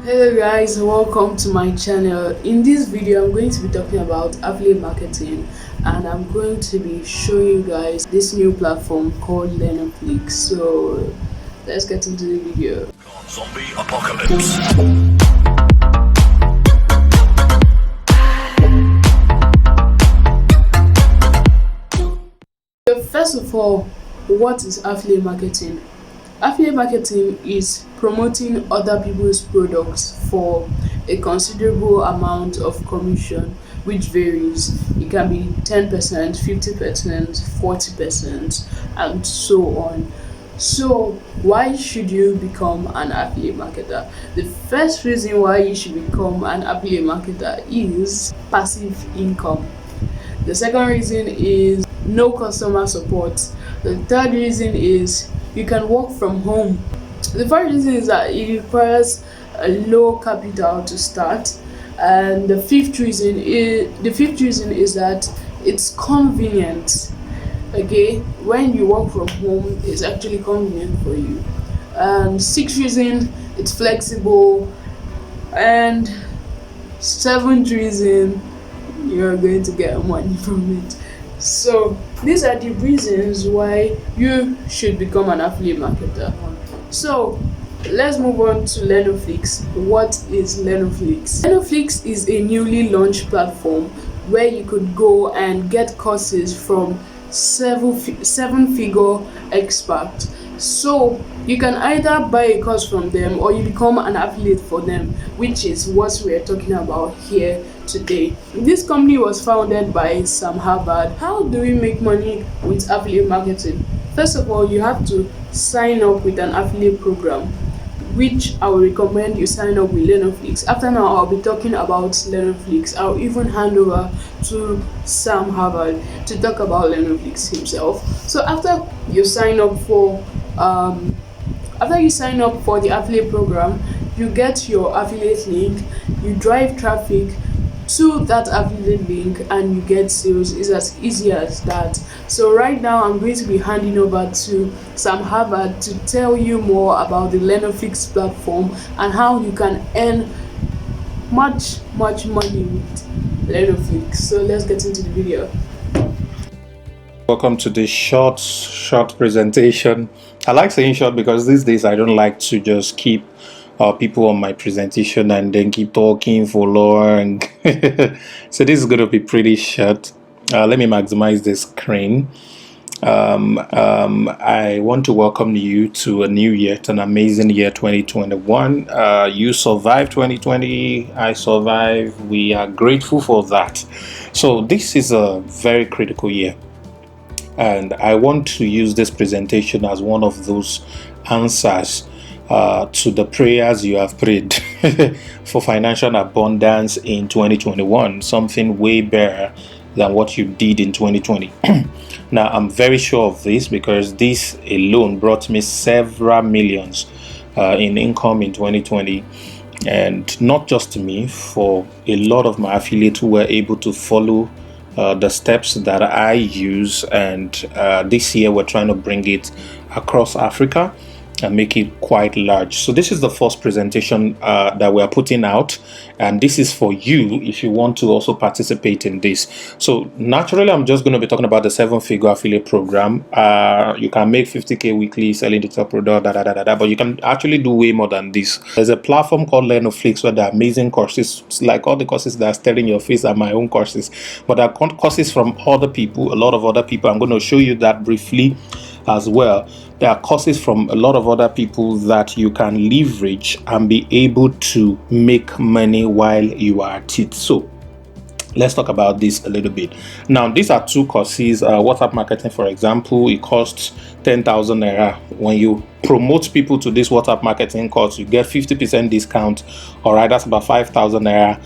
Hello guys, welcome to my channel. In this video I'm going to be talking about affiliate marketing, and I'm going to be showing you guys this new platform called Learnoflix. So let's get into the video. Zombie apocalypse. So first of all, what is affiliate marketing? Affiliate marketing is promoting other people's products for a considerable amount of commission, which varies. It can be 10%, 50%, 40%, and so on. So why should you become an affiliate marketer? The first reason why you should become an affiliate marketer is passive income. The second reason is no customer support. The third reason is you can work from home. The fourth reason is that it requires a low capital to start. And the fifth reason is that it's convenient. Okay, when you work from home, it's actually convenient for you. And sixth reason, it's flexible. And seventh reason, you're going to get money from it. So these are the reasons why you should become an affiliate marketer. So let's move on to Learnoflix. What is Learnoflix? Learnoflix is a newly launched platform where you could go and get courses from seven-figure experts. So you can either buy a course from them or you become an affiliate for them, which is what we're talking about here today. This company was founded by Sam Harvard. How do we make money with affiliate marketing? First of all, you have to sign up with an affiliate program, which I will recommend you sign up with Learnoflix. After now, I'll be talking about Learnoflix. I'll even hand over to Sam Harvard to talk about Learnoflix himself. So after you sign up for the affiliate program, you get your affiliate link, you drive traffic to that affiliate link, and you get sales. It's as easy as that. So right now I'm going to be handing over to Sam Harvard to tell you more about the Learnoflix platform and how you can earn much money with Learnoflix. So let's get into the video. Welcome to this short presentation. I like saying short because these days I don't like to just keep people on my presentation and then keep talking for long. So this is going to be pretty short. Let me maximize the screen. I want to welcome you to a new year, an amazing year 2021. You survived 2020, I survived. We are grateful for that. So this is a very critical year, and I want to use this presentation as one of those answers to the prayers you have prayed for financial abundance in 2021, something way better than what you did in 2020. Now, I'm very sure of this because this alone brought me several millions in income in 2020. And not just me, for a lot of my affiliates who were able to follow the steps that I use, and this year we're trying to bring it across Africa and make it quite large. So this is the first presentation that we are putting out, and this is for you if you want to also participate in this. So naturally I'm just going to be talking about the 7-figure affiliate program. You can make 50k weekly selling digital product, but you can actually do way more than this. There's a platform called Learnoflix where there are amazing courses. It's like all the courses that are staring your face are my own courses, but there are courses from other people, a lot of other people. I'm going to show you that briefly as well. There are courses from a lot of other people that you can leverage and be able to make money while you are at it. So let's talk about this a little bit. Now, these are two courses. WhatsApp marketing, for example, it costs 10,000 naira. When you promote people to this WhatsApp marketing course, you get 50% discount. All right, that's about 5,000 naira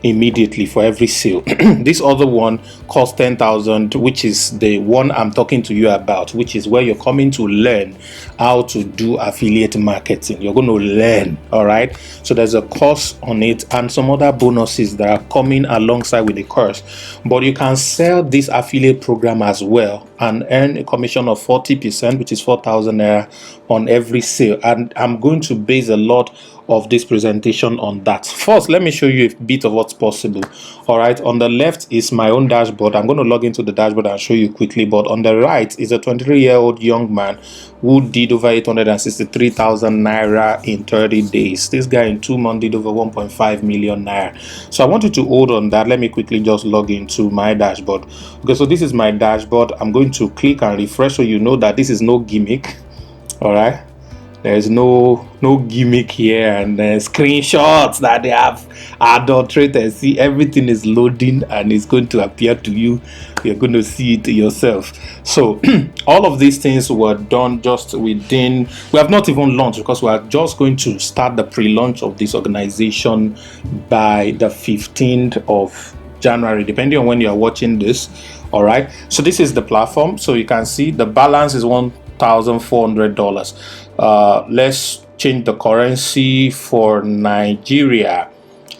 immediately for every sale. This other one costs 10,000, which is the one I'm talking to you about, which is where you're coming to learn how to do affiliate marketing. You're going to learn. All right, so there's a course on it and some other bonuses that are coming alongside with the course, but you can sell this affiliate program as well and earn a commission of 40%, which is 4,000 naira on every sale. And I'm going to base a lot of this presentation on that. First, let me show you a bit of what's possible. All right, on the left is my own dashboard. I'm going to log into the dashboard and show you quickly, but on the right is a 23-year-old young man who did over 863,000 naira in 30 days. This guy in 2 months did over 1.5 million naira. So I want you to hold on that. Let me quickly just log into my dashboard. Okay, so this is my dashboard. I'm going to click and refresh so you know that this is no gimmick. All right, there's no gimmick here, and screenshots that they have adulterated. See, everything is loading and it's going to appear to you. You're going to see it yourself. So all of these things were done just within, we have not even launched because we are just going to start the pre-launch of this organization by the 15th of January, depending on when you are watching this. All right, so this is the platform. So you can see the balance is $1,400. Let's change the currency for Nigeria.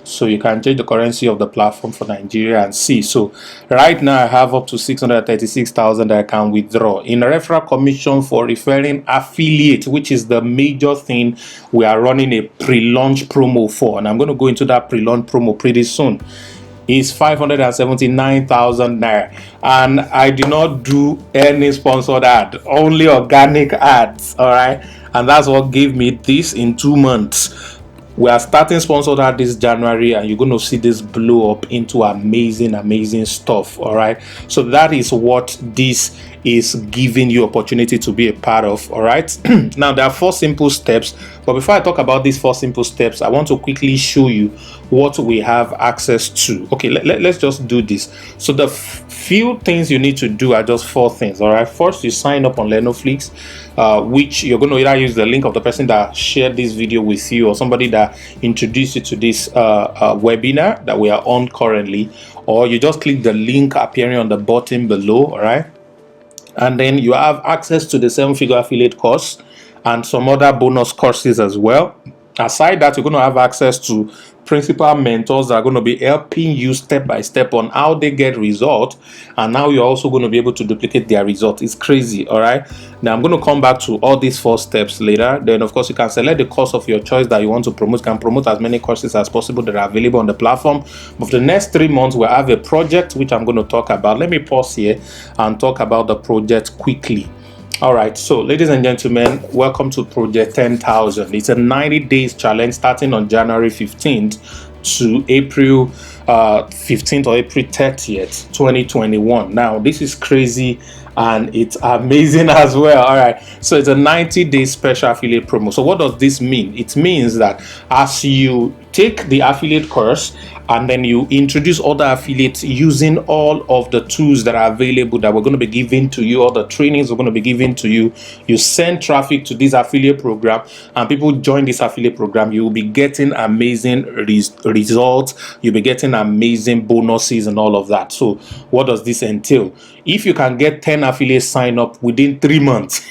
So you can change the currency of the platform for Nigeria and see. So right now I have up to 636,000 that I can withdraw. In referral commission for referring affiliate, which is the major thing we are running a pre-launch promo for, and I'm going to go into that pre-launch promo pretty soon, is 579,000 naira, and I did not do any sponsored ad, only organic ads. All right, and that's what gave me this in 2 months. We are starting sponsored ad this January, and you're going to see this blow up into amazing stuff. All right, so that is what this is giving you opportunity to be a part of. All right, now there are 4 simple steps, but before I talk about these 4 simple steps, I want to quickly show you what we have access to. Okay, let's just do this. So the few things you need to do are just 4 things. All right, first you sign up on Learnoflix, which you're going to either use the link of the person that shared this video with you or somebody that introduced you to this webinar that we are on currently, or you just click the link appearing on the bottom below. All right, and then you have access to the 7-figure affiliate course and some other bonus courses as well. Aside that, you're going to have access to principal mentors that are going to be helping you step by step on how they get results, and now you're also going to be able to duplicate their result. It's crazy. All right, now I'm going to come back to all these 4 steps later. Then of course you can select the course of your choice that you want to promote. You can promote as many courses as possible that are available on the platform. But for the next 3 months we'll have a project which I'm going to talk about. Let me pause here and talk about the project quickly. All right, so ladies and gentlemen, welcome to Project 10,000. It's a 90 days challenge starting on January 15th to April 15th or April 30th, 2021. Now, this is crazy and it's amazing as well. All right, so it's a 90-day special affiliate promo. So what does this mean? It means that as you take the affiliate course and then you introduce other affiliates using all of the tools that are available that we're going to be giving to you, all the trainings we're going to be giving to you, you send traffic to this affiliate program and people join this affiliate program, you will be getting amazing results, you'll be getting amazing bonuses and all of that. So what does this entail? If you can get 10 affiliates sign up within 3 months,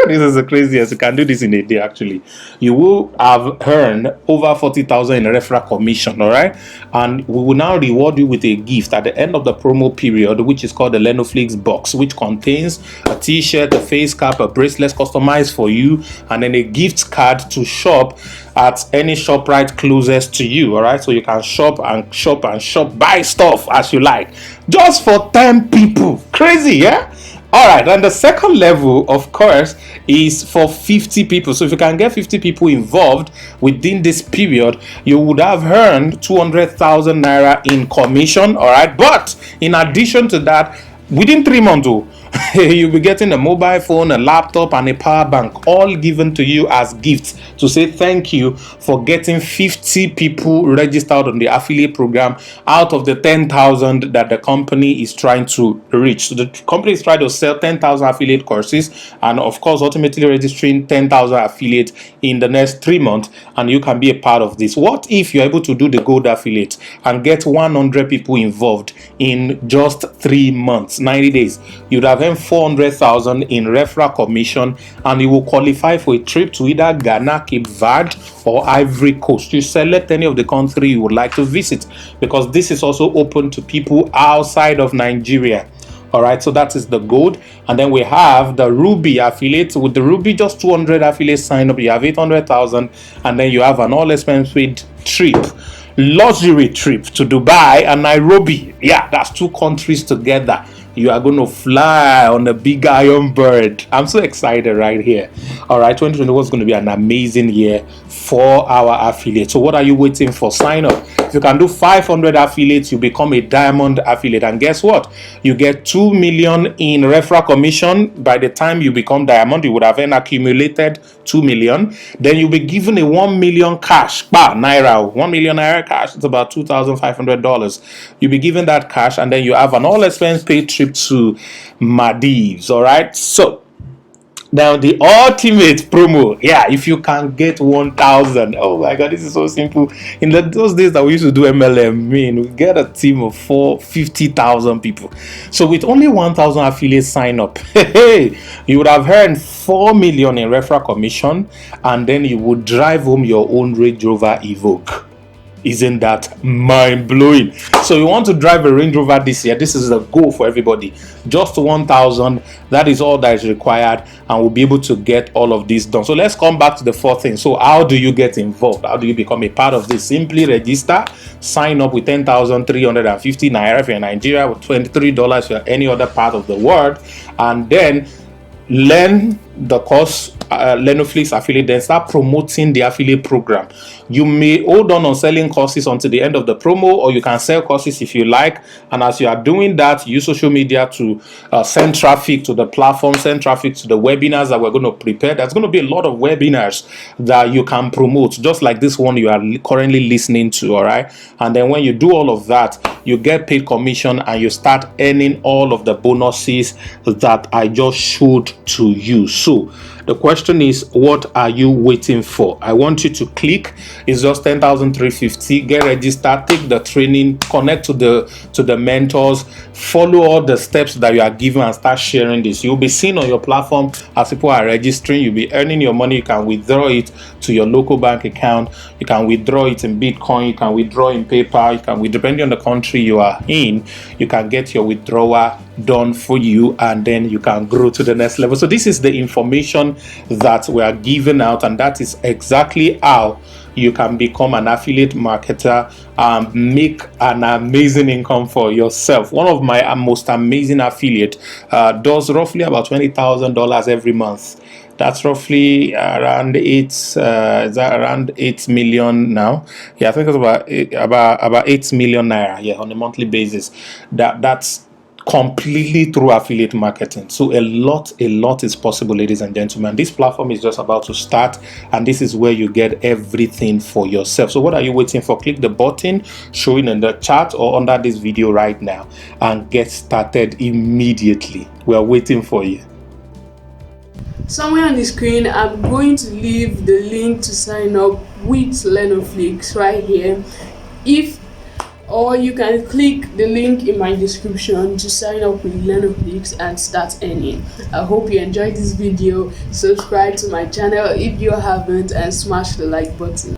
this is the craziest. You can do this in a day. Actually, you will have earned over 40,000 in referral commission. All right, and we will now reward you with a gift at the end of the promo period, which is called the Learnoflix box, which contains a t-shirt, a face cap, a bracelet customized for you, and then a gift card to shop at any ShopRite closest to you. All right, so you can shop and shop and shop, buy stuff as you like, just for 10 people. Crazy, yeah? All right, and the second level, of course, is for 50 people. So if you can get 50 people involved within this period, you would have earned 200,000 naira in commission. All right, but in addition to that, within 3 months, you'll be getting a mobile phone, a laptop, and a power bank, all given to you as gifts to say thank you for getting 50 people registered on the affiliate program out of the 10,000 that the company is trying to reach. So the company is trying to sell 10,000 affiliate courses and of course ultimately registering 10,000 affiliates in the next 3 months, and you can be a part of this. What if you're able to do the gold affiliate and get 100 people involved in just 3 months, 90 days? You'd have earned 400,000 in referral commission, and you will qualify for a trip to either Ghana, Cape Verde, or Ivory Coast. You select any of the country you would like to visit, because this is also open to people outside of Nigeria. All right, so that is the gold. And then we have the ruby affiliate. With the ruby, just 200 affiliates sign up, you have 800,000, and then you have an all expense paid trip, luxury trip to Dubai and Nairobi. Yeah, that's 2 countries together. You are going to fly on a big iron bird. I'm so excited right here. All right, 2021 is going to be an amazing year for our affiliates. So what are you waiting for? Sign up. If you can do 500 affiliates, you become a diamond affiliate. And guess what? You get 2 million in referral commission. By the time you become diamond, you would have then accumulated 2 million. Then you'll be given a 1 million cash. Naira. 1 million naira cash. It's about $2,500. You'll be given that cash, and then you have an all expense paid trip to Maldives. All right. So now the ultimate promo, yeah, if you can get 1,000, oh my god, this is so simple. In those days that we used to do MLM, we get a team of 50,000 people. So with only 1,000 affiliates sign up, hey, you would have earned 4 million in referral commission, and then you would drive home your own Range Rover Evoque. Isn't that mind-blowing? So you want to drive a Range Rover this year, this is the goal for everybody. Just 1,000, that is all that is required, and we'll be able to get all of this done. So let's come back to the fourth thing. So how do you get involved? How do you become a part of this? Simply register, sign up with 10,350 naira if you're in Nigeria, with $23 if you're any other part of the world, and then learn the course, Learnoflix affiliate, then start promoting the affiliate program. You may hold on selling courses until the end of the promo, or you can sell courses if you like. And as you are doing that, use social media to send traffic to the platform, send traffic to the webinars that we're going to prepare. There's going to be a lot of webinars that you can promote, just like this one you are currently listening to. All right, and then when you do all of that, you get paid commission, and you start earning all of the bonuses that I just showed to you. So the question is, what are you waiting for? I want you to click. It's just 10,350. Get registered, take the training, connect to the mentors, follow all the steps that you are given, and start sharing this. You'll be seen on your platform as people are registering. You'll be earning your money. You can withdraw it to your local bank account. You can withdraw it in Bitcoin. You can withdraw in PayPal. You can, depending on the country you are in, you can get your withdrawal done for you, and then you can grow to the next level. So this is the information that we are giving out, and that is exactly how you can become an affiliate marketer and make an amazing income for yourself. One of my most amazing affiliate does roughly about $20,000 every month. That's roughly around around 8 million now. Yeah, I think it's about 8 million naira. Yeah, on a monthly basis. That's completely through affiliate marketing. So a lot is possible, ladies and gentlemen. This platform is just about to start, and this is where you get everything for yourself. So what are you waiting for? Click the button showing in the chat or under this video right now and get started immediately. We are waiting for you. Somewhere on the screen, I'm going to leave the link to sign up with Learnoflix right here. Or you can click the link in my description to sign up with Learnoflix and start earning. I hope you enjoyed this video. Subscribe to my channel if you haven't, and smash the like button.